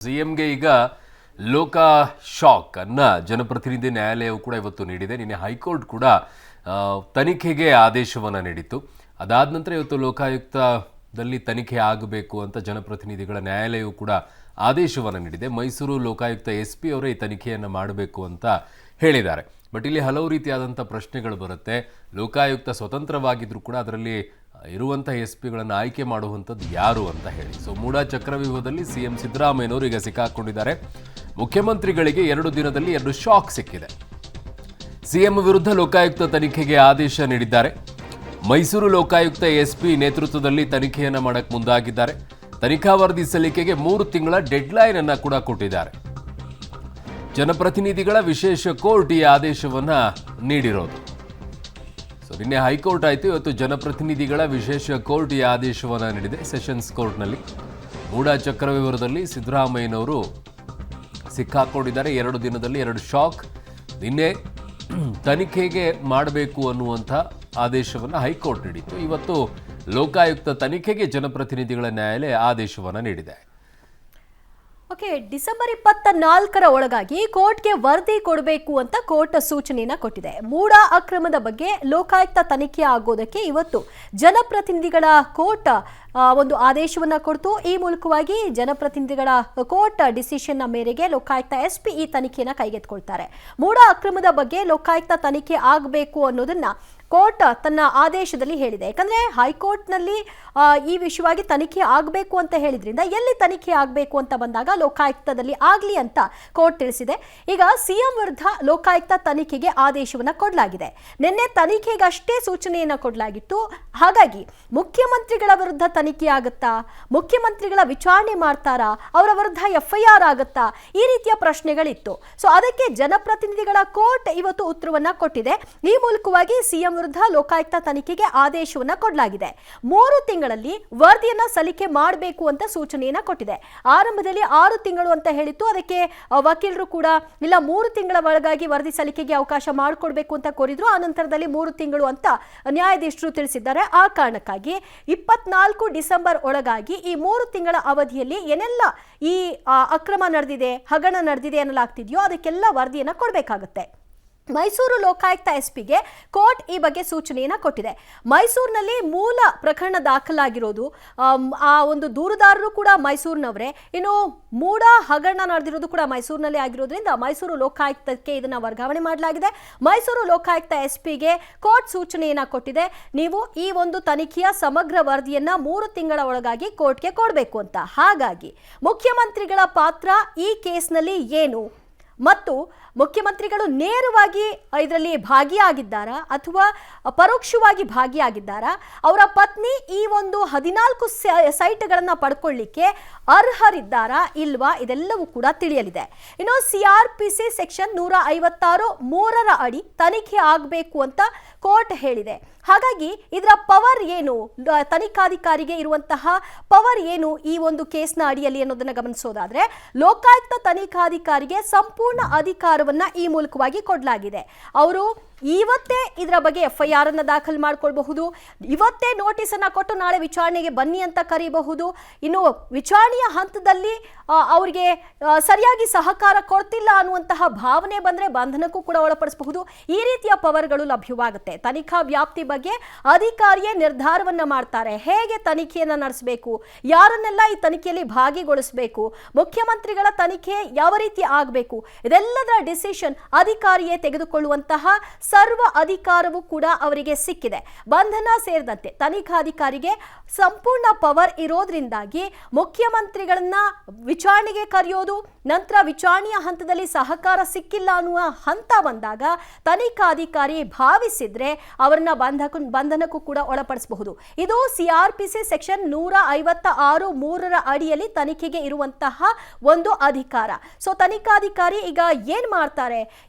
ಸಿಎಂಗೆ ಈಗ ಲೋಕ ಶಾಕ್ ಅನ್ನ ಜನಪ್ರತಿನಿಧಿ ನ್ಯಾಯಾಲಯವು ಕೂಡ ಇವತ್ತು ನೀಡಿದೆ. ನಿನ್ನೆ ಹೈಕೋರ್ಟ್ ಕೂಡ ತನಿಖೆಗೆ ಆದೇಶವನ್ನು ನೀಡಿತ್ತು. ಅದಾದ ನಂತರ ಇವತ್ತು ಲೋಕಾಯುಕ್ತದಲ್ಲಿ ತನಿಖೆ ಆಗಬೇಕು ಅಂತ ಜನಪ್ರತಿನಿಧಿಗಳ ನ್ಯಾಯಾಲಯವು ಕೂಡ ಆದೇಶವನ್ನು ನೀಡಿದೆ. ಮೈಸೂರು ಲೋಕಾಯುಕ್ತ SP ಅವರೇ ಈ ತನಿಖೆಯನ್ನು ಮಾಡಬೇಕು ಅಂತ ಹೇಳಿದ್ದಾರೆ. ಬಟ್ ಇಲ್ಲಿ ಹಲವು ರೀತಿಯಾದಂಥ ಪ್ರಶ್ನೆಗಳು ಬರುತ್ತೆ. ಲೋಕಾಯುಕ್ತ ಸ್ವತಂತ್ರವಾಗಿದ್ದರೂ ಕೂಡ ಅದರಲ್ಲಿ ಇರುವಂಥ SP ಗಳನ್ನು ಆಯ್ಕೆ ಮಾಡುವಂಥದ್ದು ಯಾರು ಅಂತ ಹೇಳಿ. ಸೊ ಮೂಡ ಚಕ್ರವ್ಯೂಹದಲ್ಲಿ CM ಸಿದ್ದರಾಮಯ್ಯನವರು ಈಗ ಸಿಕ್ಕಾಕೊಂಡಿದ್ದಾರೆ. ಮುಖ್ಯಮಂತ್ರಿಗಳಿಗೆ 2 ದಿನದಲ್ಲಿ 2 ಶಾಕ್ ಸಿಕ್ಕಿದೆ. CM ವಿರುದ್ಧ ಲೋಕಾಯುಕ್ತ ತನಿಖೆಗೆ ಆದೇಶ ನೀಡಿದ್ದಾರೆ. ಮೈಸೂರು ಲೋಕಾಯುಕ್ತ SP ನೇತೃತ್ವದಲ್ಲಿ ತನಿಖೆಯನ್ನು ಮಾಡಕ್ಕೆ ಮುಂದಾಗಿದ್ದಾರೆ. ತನಿಖಾ ವರದಿ ಸಲ್ಲಿಕೆಗೆ 3 ತಿಂಗಳ ಡೆಡ್ಲೈನ್ ಅನ್ನು ಕೂಡ ಕೊಟ್ಟಿದ್ದಾರೆ. ಜನಪ್ರತಿನಿಧಿಗಳ ವಿಶೇಷ ಕೋರ್ಟ್ ಈ ಆದೇಶವನ್ನ ನೀಡಿರೋದು. ಸೊ ನಿನ್ನೆ ಹೈಕೋರ್ಟ್ ಆಯಿತು, ಇವತ್ತು ಜನಪ್ರತಿನಿಧಿಗಳ ವಿಶೇಷ ಕೋರ್ಟ್ ಈ ಆದೇಶವನ್ನು ನೀಡಿದೆ. ಸೆಷನ್ಸ್ ಕೋರ್ಟ್ನಲ್ಲಿ ಮೂಡ ಚಕ್ರವ್ಯೂಹದಲ್ಲಿ ಸಿದ್ದರಾಮಯ್ಯನವರು ಸಿಕ್ಕಾಕೊಂಡಿದ್ದಾರೆ. 2 ದಿನದಲ್ಲಿ 2 ಶಾಕ್. ನಿನ್ನೆ ತನಿಖೆಗೆ ಮಾಡಬೇಕು ಅನ್ನುವಂಥ ಆದೇಶವನ್ನು ಹೈಕೋರ್ಟ್ ನೀಡಿತ್ತು. ಇವತ್ತು ಲೋಕಾಯುಕ್ತ ತನಿಖೆಗೆ ಜನಪ್ರತಿನಿಧಿಗಳ ನ್ಯಾಯಾಲಯ ಆದೇಶವನ್ನು ನೀಡಿದೆ. ಓಕೆ, ಡಿಸೆಂಬರ್ 24ರ ಒಳಗಾಗಿ ಕೋರ್ಟ್ಗೆ ವರದಿ ಕೊಡಬೇಕು ಅಂತ ಕೋರ್ಟ್ ಸೂಚನೆಯನ್ನ ಕೊಟ್ಟಿದೆ. ಮೂಡ ಅಕ್ರಮದ ಬಗ್ಗೆ ಲೋಕಾಯುಕ್ತ ತನಿಖೆ ಆಗೋದಕ್ಕೆ ಇವತ್ತು ಜನಪ್ರತಿನಿಧಿಗಳ ಕೋರ್ಟ್ ಒಂದು ಆದೇಶವನ್ನ ಕೊಡ್ತು. ಈ ಮೂಲಕವಾಗಿ ಜನಪ್ರತಿನಿಧಿಗಳ ಕೋರ್ಟ್ ಡಿಸಿಷನ್ನ ಮೇರೆಗೆ ಲೋಕಾಯುಕ್ತ SP ಈ ತನಿಖೆಯನ್ನ ಕೈಗೆತ್ತಿಕೊಳ್ತಾರೆ. ಮೂಡ ಅಕ್ರಮದ ಬಗ್ಗೆ ಲೋಕಾಯುಕ್ತ ತನಿಖೆ ಆಗಬೇಕು ಅನ್ನೋದನ್ನ ಕೋರ್ಟ್ ತನ್ನ ಆದೇಶದಲ್ಲಿ ಹೇಳಿದೆ. ಯಾಕಂದ್ರೆ ಹೈಕೋರ್ಟ್ನಲ್ಲಿ ಈ ವಿಷಯವಾಗಿ ತನಿಖೆ ಆಗಬೇಕು ಅಂತ ಹೇಳಿದ್ರಿಂದ ಎಲ್ಲಿ ತನಿಖೆ ಆಗಬೇಕು ಅಂತ ಬಂದಾಗ ಲೋಕಾಯುಕ್ತದಲ್ಲಿ ಆಗಲಿ ಅಂತ ಕೋರ್ಟ್ ತಿಳಿಸಿದೆ. ಈಗ CM ವಿರುದ್ಧ ಲೋಕಾಯುಕ್ತ ತನಿಖೆಗೆ ಆದೇಶವನ್ನ ಕೊಡಲಾಗಿದೆ. ನಿನ್ನೆ ತನಿಖೆಗಷ್ಟೇ ಸೂಚನೆಯನ್ನ ಕೊಡಲಾಗಿತ್ತು. ಹಾಗಾಗಿ ಮುಖ್ಯಮಂತ್ರಿಗಳ ವಿರುದ್ಧ ತನಿಖೆ ಆಗುತ್ತಾ, ಮುಖ್ಯಮಂತ್ರಿಗಳ ವಿಚಾರಣೆ ಮಾಡ್ತಾರಾ, ಅವರ ವಿರುದ್ಧ FIR ಆಗುತ್ತಾ, ಈ ರೀತಿಯ ಪ್ರಶ್ನೆಗಳಿತ್ತು. ಸೊ ಅದಕ್ಕೆ ಜನಪ್ರತಿನಿಧಿಗಳ ಕೋರ್ಟ್ ಇವತ್ತು ಉತ್ತರವನ್ನ ಕೊಟ್ಟಿದೆ. ಈ ಮೂಲಕವಾಗಿ CM ವಿರುದ್ಧ ಲೋಕಾಯುಕ್ತ ತನಿಖೆಗೆ ಆದೇಶವನ್ನ ಕೊಡಲಾಗಿದೆ. 3 ತಿಂಗಳಲ್ಲಿ ವರದಿಯನ್ನ ಸಲ್ಲಿಕೆ ಮಾಡಬೇಕು ಅಂತ ಸೂಚನೆಯನ್ನ ಕೊಟ್ಟಿದೆ. ಆರಂಭದಲ್ಲಿ 6 ತಿಂಗಳು ಅಂತ ಹೇಳಿತ್ತು. ಅದಕ್ಕೆ ವಕೀಲರು ಕೂಡ ಇಲ್ಲ 3 ತಿಂಗಳ ಒಳಗಾಗಿ ವರದಿ ಸಲ್ಲಿಕೆಗೆ ಅವಕಾಶ ಮಾಡಿಕೊಡ್ಬೇಕು ಅಂತ ಕೋರಿದ್ರು. ಆ ನಂತರದಲ್ಲಿ 3 ತಿಂಗಳು ಅಂತ ನ್ಯಾಯಾಧೀಶರು ತಿಳಿಸಿದ್ದಾರೆ. ಆ ಕಾರಣಕ್ಕಾಗಿ 24 ಡಿಸೆಂಬರ್ ಒಳಗಾಗಿ ಈ 3 ತಿಂಗಳ ಅವಧಿಯಲ್ಲಿ ಏನೆಲ್ಲ ಈ ಅಕ್ರಮ ನಡೆದಿದೆ, ಹಗರಣ ನಡೆದಿದೆ ಅನ್ನಲಾಗ್ತಿದೆಯೋ ಅದಕ್ಕೆಲ್ಲ ವರದಿಯನ್ನ ಕೊಡಬೇಕಾಗುತ್ತೆ. ಮೈಸೂರು ಲೋಕಾಯುಕ್ತ SPಗೆ ಕೋರ್ಟ್ ಈ ಬಗ್ಗೆ ಸೂಚನೆಯನ್ನ ಕೊಟ್ಟಿದೆ. ಮೈಸೂರಿನಲ್ಲಿ ಮೂಲ ಪ್ರಕರಣ ದಾಖಲಾಗಿರೋದು, ಆ ಒಂದು ದೂರುದಾರರು ಕೂಡ ಮೈಸೂರಿನವರೇ, ಇನ್ನು ಮೂಡ ಹಗರಣ ನಡೆದಿರೋದು ಕೂಡ ಮೈಸೂರಿನಲ್ಲಿ ಆಗಿರೋದ್ರಿಂದ ಮೈಸೂರು ಲೋಕಾಯುಕ್ತಕ್ಕೆ ಇದನ್ನ ವರ್ಗಾವಣೆ ಮಾಡಲಾಗಿದೆ. ಮೈಸೂರು ಲೋಕಾಯುಕ್ತ SPಗೆ ಕೋರ್ಟ್ ಸೂಚನೆಯನ್ನ ಕೊಟ್ಟಿದೆ. ನೀವು ಈ ಒಂದು ತನಿಖೆಯ ಸಮಗ್ರ ವರದಿಯನ್ನ 3 ತಿಂಗಳ ಒಳಗಾಗಿ ಕೋರ್ಟ್ಗೆ ಕೊಡಬೇಕು ಅಂತ. ಹಾಗಾಗಿ ಮುಖ್ಯಮಂತ್ರಿಗಳ ಪಾತ್ರ ಈ ಕೇಸ್ನಲ್ಲಿ ಏನು ಮತ್ತು ಮುಖ್ಯಮಂತ್ರಿಗಳು ನೇರವಾಗಿ ಇದರಲ್ಲಿ ಭಾಗಿಯಾಗಿದ್ದಾರಾ ಅಥವಾ ಪರೋಕ್ಷವಾಗಿ ಭಾಗಿಯಾಗಿದ್ದಾರಾ, ಅವರ ಪತ್ನಿ ಈ ಒಂದು 14 ಸೈಟ್ಗಳನ್ನು ಪಡ್ಕೊಳ್ಳಿಕ್ಕೆ ಅರ್ಹರಿದ್ದಾರಾ ಇಲ್ವಾ, ಇದೆಲ್ಲವೂ ಕೂಡ ತಿಳಿಯಲಿದೆ. ಇನ್ನು CRPC ಸೆಕ್ಷನ್ 156(3) ಅಡಿ ತನಿಖೆ ಆಗಬೇಕು ಅಂತ ಕೋರ್ಟ್ ಹೇಳಿದೆ. ಹಾಗಾಗಿ ಇದರ ಪವರ್ ಏನು, ತನಿಖಾಧಿಕಾರಿಗೆ ಇರುವಂತಹ ಪವರ್ ಏನು ಈ ಒಂದು ಕೇಸ್ನ ಅಡಿಯಲ್ಲಿ ಅನ್ನೋದನ್ನ ಗಮನಿಸೋದಾದ್ರೆ, ಲೋಕಾಯುಕ್ತ ತನಿಖಾಧಿಕಾರಿಗೆ ಸಂಪೂರ್ಣ ಅಧಿಕಾರವನ್ನ ಈ ಮೂಲಕವಾಗಿ ಕೊಡಲಾಗಿದೆ. ಅವರು ಇವತ್ತೇ ಇದರ ಬಗ್ಗೆ FIR ಅನ್ನ ದಾಖಲು ಮಾಡಿಕೊಳ್ಳಬಹುದು, ಇವತ್ತೇ ನೋಟಿಸ್ ಅನ್ನ ಕೊಟ್ಟು ನಾಳೆ ವಿಚಾರಣೆಗೆ ಬನ್ನಿ ಅಂತ ಕರೀಬಹುದು. ಇನ್ನು ವಿಚಾರಣೆಯ ಹಂತದಲ್ಲಿ ಅವರಿಗೆ ಸರಿಯಾಗಿ ಸಹಕಾರ ಕೊಡ್ತಿಲ್ಲ ಅನ್ನುವಂತಹ ಭಾವನೆ ಬಂದ್ರೆ ಬಂಧನಕ್ಕೂ ಕೂಡ ಒಳಪಡಿಸಬಹುದು. ಈ ರೀತಿಯ ಪವರ್ಗಳು ಲಭ್ಯವಾಗುತ್ತೆ. ತನಿಖಾ ವ್ಯಾಪ್ತಿ ಬಗ್ಗೆ ಅಧಿಕಾರಿಯೇ ನಿರ್ಧಾರವನ್ನ ಮಾಡ್ತಾರೆ. ಹೇಗೆ ತನಿಖೆಯನ್ನ ನಡೆಸಬೇಕು, ಯಾರನ್ನೆಲ್ಲ ಈ ತನಿಖೆಯಲ್ಲಿ ಭಾಗಿಗೊಳಿಸಬೇಕು, ಮುಖ್ಯಮಂತ್ರಿಗಳ ತನಿಖೆ ಯಾವ ರೀತಿ ಆಗಬೇಕು, ಇದೆಲ್ಲದರ ಡಿಸಿಷನ್ ಅಧಿಕಾರಿಯೇ ತೆಗೆದುಕೊಳ್ಳುವಂತಹ ಸರ್ವ ಅಧಿಕಾರವೂ ಕೂಡ ಅವರಿಗೆ ಸಿಕ್ಕಿದೆ. ಬಂಧನ ಸೇರಿದಂತೆ ತನಿಖಾಧಿಕಾರಿಗೆ ಸಂಪೂರ್ಣ ಪವರ್ ಇರೋದ್ರಿಂದಾಗಿ ಮುಖ್ಯಮಂತ್ರಿಗಳನ್ನ ವಿಚಾರಣೆಗೆ ಕರೆಯೋದು, ನಂತರ ವಿಚಾರಣೆಯ ಹಂತದಲ್ಲಿ ಸಹಕಾರ ಸಿಕ್ಕಿಲ್ಲ ಅನ್ನುವ ಹಂತ ಬಂದಾಗ ತನಿಖಾಧಿಕಾರಿ ಭಾವಿಸಿದ್ರೆ ಅವರನ್ನ ಬಂಧನಕ್ಕೂ ಕೂಡ ಒಳಪಡಿಸಬಹುದು. ಇದು CRPC ಸೆಕ್ಷನ್ 156(3) ಅಡಿಯಲ್ಲಿ ತನಿಖೆಗೆ ಇರುವಂತಹ ಒಂದು ಅಧಿಕಾರ. ಸೊ ತನಿಖಾಧಿಕಾರಿ ಈಗ ಏನ್ ಮಾಡ್ತಾರೆ,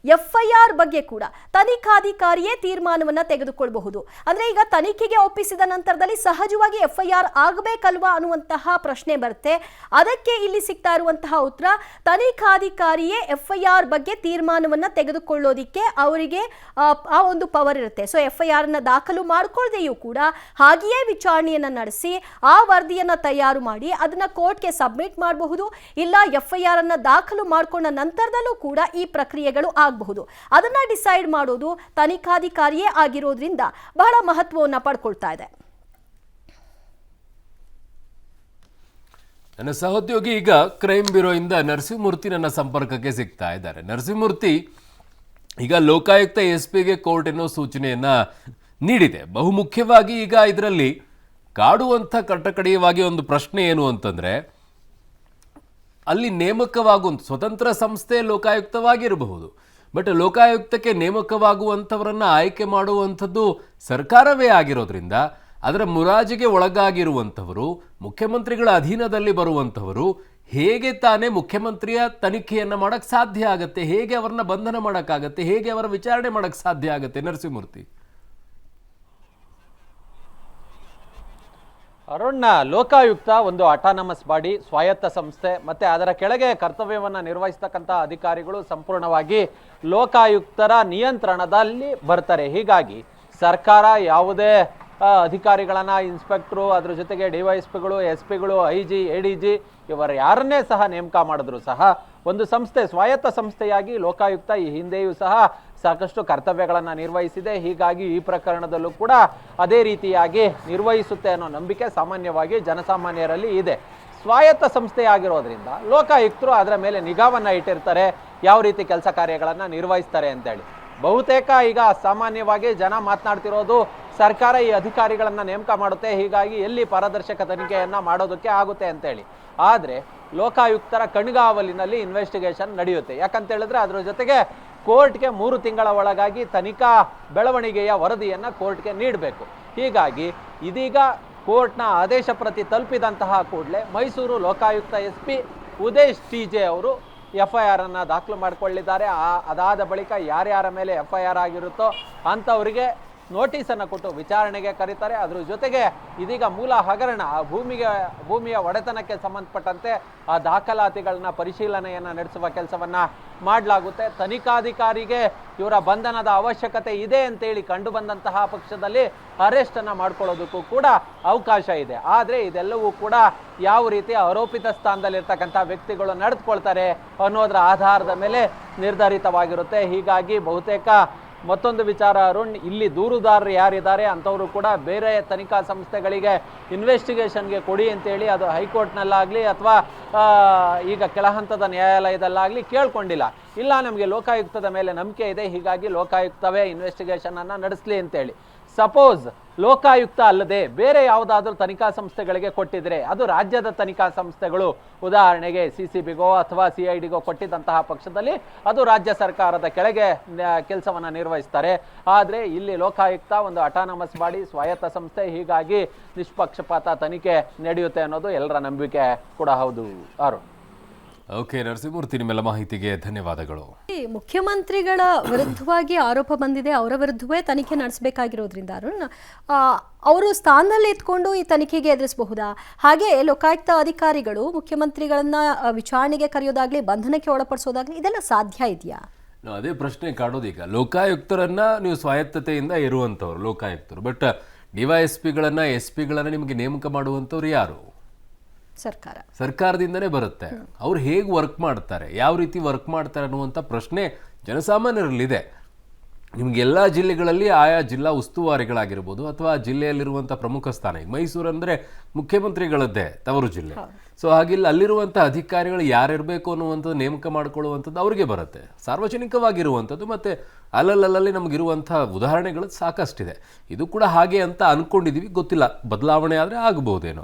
FIR ಬಗ್ಗೆ ಕೂಡ ತನಿಖಾ ತನಿಖಾಧಿಕಾರಿಯೇ ತೀರ್ಮಾನವನ್ನ ತೆಗೆದುಕೊಳ್ಳಬಹುದು. ಅಂದ್ರೆ ಈಗ ತನಿಖೆಗೆ ಒಪ್ಪಿಸಿದ ನಂತರದಲ್ಲಿ ಸಹಜವಾಗಿ FIR ಆಗಬೇಕಲ್ವಾ ಅನ್ನುವಂತಹ ಪ್ರಶ್ನೆ ಬರುತ್ತೆ. ಅದಕ್ಕೆ ಇಲ್ಲಿ ಸಿಗ್ತಾ ಇರುವಂತಹ ಉತ್ತರ, ತನಿಖಾಧಿಕಾರಿಯೇ FIR ಬಗ್ಗೆ ತೀರ್ಮಾನವನ್ನ ತೆಗೆದುಕೊಳ್ಳೋದಿಕ್ಕೆ ಅವರಿಗೆ ಆ ಒಂದು ಪವರ್ ಇರುತ್ತೆ. ಸೊ FIR ಅನ್ನ ದಾಖಲು ಮಾಡ್ಕೊಳ್ಳದೆಯೂ ಕೂಡ ಹಾಗೆಯೇ ವಿಚಾರಣೆಯನ್ನ ನಡೆಸಿ ಆ ವರದಿಯನ್ನ ತಯಾರು ಮಾಡಿ ಅದನ್ನ ಕೋರ್ಟ್ಗೆ ಸಬ್ಮಿಟ್ ಮಾಡಬಹುದು. ಇಲ್ಲ FIR ಅನ್ನ ದಾಖಲು ಮಾಡಿಕೊಂಡ ನಂತರದಲ್ಲೂ ಕೂಡ ಈ ಪ್ರಕ್ರಿಯೆಗಳು ಆಗಬಹುದು. ಅದನ್ನ ಡಿಸೈಡ್ ಮಾಡೋದು ತನಿಖಾಧಿಕಾರಿಯೇ ಆಗಿರೋದ್ರಿಂದ ಬಹಳ ಮಹತ್ವವನ್ನು ಪಡ್ಕೊಳ್ತಾ ಇದೆ. ನನ್ನ ಸಹೋದ್ಯೋಗಿ ಈಗ ಕ್ರೈಮ್ ಬ್ಯೂರೋ ಇಂದ ನರಸಿಂಹಮೂರ್ತಿ ನನ್ನ ಸಂಪರ್ಕಕ್ಕೆ ಸಿಗ್ತಾ ಇದ್ದಾರೆ. ನರಸಿಂಹಮೂರ್ತಿ, ಈಗ ಲೋಕಾಯುಕ್ತ SP ಗೆ ಕೋರ್ಟ್ ಎನ್ನೋ ಸೂಚನೆಯನ್ನ ನೀಡಿದೆ. ಬಹುಮುಖ್ಯವಾಗಿ ಈಗ ಇದರಲ್ಲಿ ಕಾಡುವಂಥ ಕಟ್ಟಕಡೆಯವಾಗಿ ಒಂದು ಪ್ರಶ್ನೆ ಏನು ಅಂತಂದ್ರೆ, ಅಲ್ಲಿ ನೇಮಕವಾಗುವಂಥ ಸ್ವತಂತ್ರ ಸಂಸ್ಥೆ ಲೋಕಾಯುಕ್ತವಾಗಿರಬಹುದು, ಬಟ್ ಲೋಕಾಯುಕ್ತಕ್ಕೆ ನೇಮಕವಾಗುವಂಥವರನ್ನ ಆಯ್ಕೆ ಮಾಡುವಂಥದ್ದು ಸರ್ಕಾರವೇ ಆಗಿರೋದ್ರಿಂದ ಅದರ ಮುರಾಜಿಗೆ ಒಳಗಾಗಿರುವಂಥವರು, ಮುಖ್ಯಮಂತ್ರಿಗಳ ಅಧೀನದಲ್ಲಿ ಬರುವಂಥವರು ಹೇಗೆ ತಾನೇ ಮುಖ್ಯಮಂತ್ರಿಯ ತನಿಖೆಯನ್ನು ಮಾಡಕ್ಕೆ ಸಾಧ್ಯ ಆಗತ್ತೆ? ಹೇಗೆ ಅವರನ್ನ ಬಂಧನ ಮಾಡೋಕ್ಕಾಗತ್ತೆ? ಹೇಗೆ ಅವರ ವಿಚಾರಣೆ ಮಾಡಕ್ಕೆ ಸಾಧ್ಯ ಆಗತ್ತೆ? ನರಸಿಂಹಮೂರ್ತಿ, ಅರುಣ್, ಲೋಕಾಯುಕ್ತ ಒಂದು ಅಟಾನಮಸ್ ಬಾಡಿ, ಸ್ವಾಯತ್ತ ಸಂಸ್ಥೆ, ಮತ್ತೆ ಅದರ ಕೆಳಗೆ ಕರ್ತವ್ಯವನ್ನು ನಿರ್ವಹಿಸ್ತಕ್ಕಂಥ ಅಧಿಕಾರಿಗಳು ಸಂಪೂರ್ಣವಾಗಿ ಲೋಕಾಯುಕ್ತರ ನಿಯಂತ್ರಣದಲ್ಲಿ ಬರ್ತಾರೆ. ಹೀಗಾಗಿ ಸರ್ಕಾರ ಯಾವುದೇ ಅಧಿಕಾರಿಗಳನ್ನ, ಇನ್ಸ್ಪೆಕ್ಟ್ರು, ಅದ್ರ ಜೊತೆಗೆ DYSPಗಳು, SP ಗಳು, IG, ADG ಇವರ ಯಾರನ್ನೇ ಸಹ ನೇಮಕ ಮಾಡಿದ್ರು ಸಹ ಒಂದು ಸಂಸ್ಥೆ, ಸ್ವಾಯತ್ತ ಸಂಸ್ಥೆಯಾಗಿ ಲೋಕಾಯುಕ್ತ ಈ ಹಿಂದೆಯೂ ಸಹ ಸಾಕಷ್ಟು ಕರ್ತವ್ಯಗಳನ್ನು ನಿರ್ವಹಿಸಿದೆ. ಹೀಗಾಗಿ ಈ ಪ್ರಕರಣದಲ್ಲೂ ಕೂಡ ಅದೇ ರೀತಿಯಾಗಿ ನಿರ್ವಹಿಸುತ್ತೆ ಅನ್ನೋ ನಂಬಿಕೆ ಸಾಮಾನ್ಯವಾಗಿ ಜನಸಾಮಾನ್ಯರಲ್ಲಿ ಇದೆ. ಸ್ವಾಯತ್ತ ಸಂಸ್ಥೆ ಆಗಿರೋದ್ರಿಂದ ಲೋಕಾಯುಕ್ತರು ಅದರ ಮೇಲೆ ನಿಗಾವನ್ನು ಇಟ್ಟಿರ್ತಾರೆ, ಯಾವ ರೀತಿ ಕೆಲಸ ಕಾರ್ಯಗಳನ್ನು ನಿರ್ವಹಿಸ್ತಾರೆ ಅಂತೇಳಿ. ಬಹುತೇಕ ಈಗ ಸಾಮಾನ್ಯವಾಗಿ ಜನ ಮಾತನಾಡ್ತಿರೋದು, ಸರ್ಕಾರ ಈ ಅಧಿಕಾರಿಗಳನ್ನು ನೇಮಕ ಮಾಡುತ್ತೆ, ಹೀಗಾಗಿ ಎಲ್ಲಿ ಪಾರದರ್ಶಕ ತನಿಖೆಯನ್ನು ಮಾಡೋದಕ್ಕೆ ಆಗುತ್ತೆ ಅಂತೇಳಿ. ಆದರೆ ಲೋಕಾಯುಕ್ತರ ಕಣ್ಗಾವಲಿನಲ್ಲಿ ಇನ್ವೆಸ್ಟಿಗೇಷನ್ ನಡೆಯುತ್ತೆ. ಯಾಕಂತ ಹೇಳಿದ್ರೆ ಅದರ ಜೊತೆಗೆ ಕೋರ್ಟ್ಗೆ 3 ತಿಂಗಳ ಒಳಗಾಗಿ ತನಿಖಾ ಬೆಳವಣಿಗೆಯ ವರದಿಯನ್ನು ಕೋರ್ಟ್ಗೆ ನೀಡಬೇಕು. ಹೀಗಾಗಿ ಇದೀಗ ಕೋರ್ಟ್ನ ಆದೇಶ ಪ್ರತಿ ತಲುಪಿದಂತಹ ಕೂಡಲೇ ಮೈಸೂರು ಲೋಕಾಯುಕ್ತ SP ಉದೇಶ್ TJ ಅವರು FIR ಅನ್ನು ದಾಖಲು ಮಾಡಿಕೊಳ್ಳಿದ್ದಾರೆ. ಅದಾದ ಬಳಿಕ ಯಾರ್ಯಾರ ಮೇಲೆ FIR ಆಗಿರುತ್ತೋ ಅಂಥವರಿಗೆ ನೋಟಿಸನ್ನು ಕೊಟ್ಟು ವಿಚಾರಣೆಗೆ ಕರೀತಾರೆ. ಅದ್ರ ಜೊತೆಗೆ ಇದೀಗ ಮೂಲ ಹಗರಣ, ಭೂಮಿಯ ಒಡೆತನಕ್ಕೆ ಸಂಬಂಧಪಟ್ಟಂತೆ ಆ ದಾಖಲಾತಿಗಳನ್ನ ಪರಿಶೀಲನೆಯನ್ನು ನಡೆಸುವ ಕೆಲಸವನ್ನು ಮಾಡಲಾಗುತ್ತೆ. ತನಿಖಾಧಿಕಾರಿಗೆ ಇವರ ಬಂಧನದ ಅವಶ್ಯಕತೆ ಇದೆ ಅಂತೇಳಿ ಕಂಡು ಬಂದಂತಹ ಪಕ್ಷದಲ್ಲಿ ಅರೆಸ್ಟನ್ನು ಮಾಡ್ಕೊಳ್ಳೋದಕ್ಕೂ ಕೂಡ ಅವಕಾಶ ಇದೆ. ಆದರೆ ಇದೆಲ್ಲವೂ ಕೂಡ ಯಾವ ರೀತಿ ಆರೋಪಿತ ಸ್ಥಾನದಲ್ಲಿರ್ತಕ್ಕಂಥ ವ್ಯಕ್ತಿಗಳು ನಡೆದುಕೊಳ್ತಾರೆ ಅನ್ನೋದರ ಆಧಾರದ ಮೇಲೆ ನಿರ್ಧರಿತವಾಗಿರುತ್ತೆ. ಹೀಗಾಗಿ ಬಹುತೇಕ ಮತ್ತೊಂದು ವಿಚಾರ ಅರುಣ್, ಇಲ್ಲಿ ದೂರುದಾರರು ಯಾರಿದ್ದಾರೆ ಅಂಥವರು ಕೂಡ ಬೇರೆ ತನಿಖಾ ಸಂಸ್ಥೆಗಳಿಗೆ ಇನ್ವೆಸ್ಟಿಗೇಷನ್ಗೆ ಕೊಡಿ ಅಂತೇಳಿ ಅದು ಹೈಕೋರ್ಟ್ನಲ್ಲಾಗಲಿ ಅಥವಾ ಈಗ ಕೆಳಹಂತದ ನ್ಯಾಯಾಲಯದಲ್ಲಾಗಲಿ ಕೇಳ್ಕೊಂಡಿಲ್ಲ. ಇಲ್ಲ, ನಮಗೆ ಲೋಕಾಯುಕ್ತದ ಮೇಲೆ ನಂಬಿಕೆ ಇದೆ, ಹೀಗಾಗಿ ಲೋಕಾಯುಕ್ತವೇ ಇನ್ವೆಸ್ಟಿಗೇಷನನ್ನು ನಡೆಸಲಿ ಅಂತೇಳಿ. ಸಪೋಸ್ ಲೋಕಾಯುಕ್ತ ಅಲ್ಲದೆ ಬೇರೆ ಯಾವುದಾದ್ರೂ ತನಿಖಾ ಸಂಸ್ಥೆಗಳಿಗೆ ಕೊಟ್ಟಿದ್ರೆ, ಅದು ರಾಜ್ಯದ ತನಿಖಾ ಸಂಸ್ಥೆಗಳು, ಉದಾಹರಣೆಗೆ CCBಗೋ ಅಥವಾ CIDಗೋ ಕೊಟ್ಟಿದ್ದಂತಹ ಪಕ್ಷದಲ್ಲಿ ಅದು ರಾಜ್ಯ ಸರ್ಕಾರದ ಕೆಳಗೆ ಕೆಲಸವನ್ನು ನಿರ್ವಹಿಸ್ತಾರೆ. ಆದರೆ ಇಲ್ಲಿ ಲೋಕಾಯುಕ್ತ ಒಂದು ಅಟಾನಮಸ್ ಬಾಡಿ, ಸ್ವಾಯತ್ತ ಸಂಸ್ಥೆ, ಹೀಗಾಗಿ ನಿಷ್ಪಕ್ಷಪಾತ ತನಿಖೆ ನಡೆಯುತ್ತೆ ಅನ್ನೋದು ಎಲ್ಲರ ನಂಬಿಕೆ ಕೂಡ ಹೌದು. ಅರುಣ್, ಓಕೆ ನರಸಿಂಹಮೂರ್ತಿ, ನಿಮ್ಮೆಲ್ಲ ಮಾಹಿತಿಗೆ ಧನ್ಯವಾದಗಳು. ಮುಖ್ಯಮಂತ್ರಿಗಳ ವಿರುದ್ಧವಾಗಿ ಆರೋಪ ಬಂದಿದೆ, ಅವರ ವಿರುದ್ಧವೇ ತನಿಖೆ ನಡೆಸಬೇಕಾಗಿರೋದ್ರಿಂದ ಅರುಣ್, ಅವರು ಸ್ಥಾನದಲ್ಲಿ ಇದ್ಕೊಂಡು ಈ ತನಿಖೆಗೆ ಎದುರಿಸಬಹುದಾ? ಹಾಗೆ ಲೋಕಾಯುಕ್ತ ಅಧಿಕಾರಿಗಳು ಮುಖ್ಯಮಂತ್ರಿಗಳನ್ನ ವಿಚಾರಣೆಗೆ ಕರೆಯೋದಾಗ್ಲಿ, ಬಂಧನಕ್ಕೆ ಒಳಪಡಿಸೋದಾಗ್ಲಿ, ಇದೆಲ್ಲ ಸಾಧ್ಯ ಇದೆಯಾ? ಅದೇ ಪ್ರಶ್ನೆ ಕಾಡೋದೀಗ. ಲೋಕಾಯುಕ್ತರನ್ನ ನೀವು ಸ್ವಾಯತ್ತತೆಯಿಂದ ಇರುವಂಥವ್ರು ಲೋಕಾಯುಕ್ತರು, ಬಟ್ DYSPಗಳನ್ನ SP ನಿಮಗೆ ನೇಮಕ ಮಾಡುವಂಥವ್ರು ಯಾರು? ಸರ್ಕಾರದಿಂದನೇ ಬರುತ್ತೆ. ಅವ್ರು ಹೇಗೆ ವರ್ಕ್ ಮಾಡ್ತಾರೆ, ಯಾವ ರೀತಿ ವರ್ಕ್ ಮಾಡ್ತಾರೆ ಅನ್ನುವಂಥ ಪ್ರಶ್ನೆ ಜನಸಾಮಾನ್ಯರಲ್ಲಿದೆ. ನಿಮಗೆಲ್ಲ ಜಿಲ್ಲೆಗಳಲ್ಲಿ ಆಯಾ ಜಿಲ್ಲಾ ಉಸ್ತುವಾರಿಗಳಾಗಿರ್ಬೋದು ಅಥವಾ ಜಿಲ್ಲೆಯಲ್ಲಿರುವಂಥ ಪ್ರಮುಖ ಸ್ಥಾನ, ಈಗ ಮೈಸೂರು ಅಂದರೆ ಮುಖ್ಯಮಂತ್ರಿಗಳದ್ದೇ ತವರು ಜಿಲ್ಲೆ. ಸೊ ಹಾಗಿಲ್ಲ, ಅಲ್ಲಿರುವಂಥ ಅಧಿಕಾರಿಗಳು ಯಾರಿರಬೇಕು ಅನ್ನುವಂಥದ್ದು ನೇಮಕ ಮಾಡ್ಕೊಳ್ಳುವಂಥದ್ದು ಅವರಿಗೆ ಬರುತ್ತೆ. ಸಾರ್ವಜನಿಕವಾಗಿರುವಂಥದ್ದು ಮತ್ತು ಅಲ್ಲಲ್ಲಿ ನಮಗಿರುವಂಥ ಉದಾಹರಣೆಗಳು ಸಾಕಷ್ಟಿದೆ. ಇದು ಕೂಡ ಹಾಗೆ ಅಂತ ಅಂದ್ಕೊಂಡಿದ್ದೀವಿ, ಗೊತ್ತಿಲ್ಲ, ಬದಲಾವಣೆ ಆದರೆ ಆಗಬಹುದೇನೋ.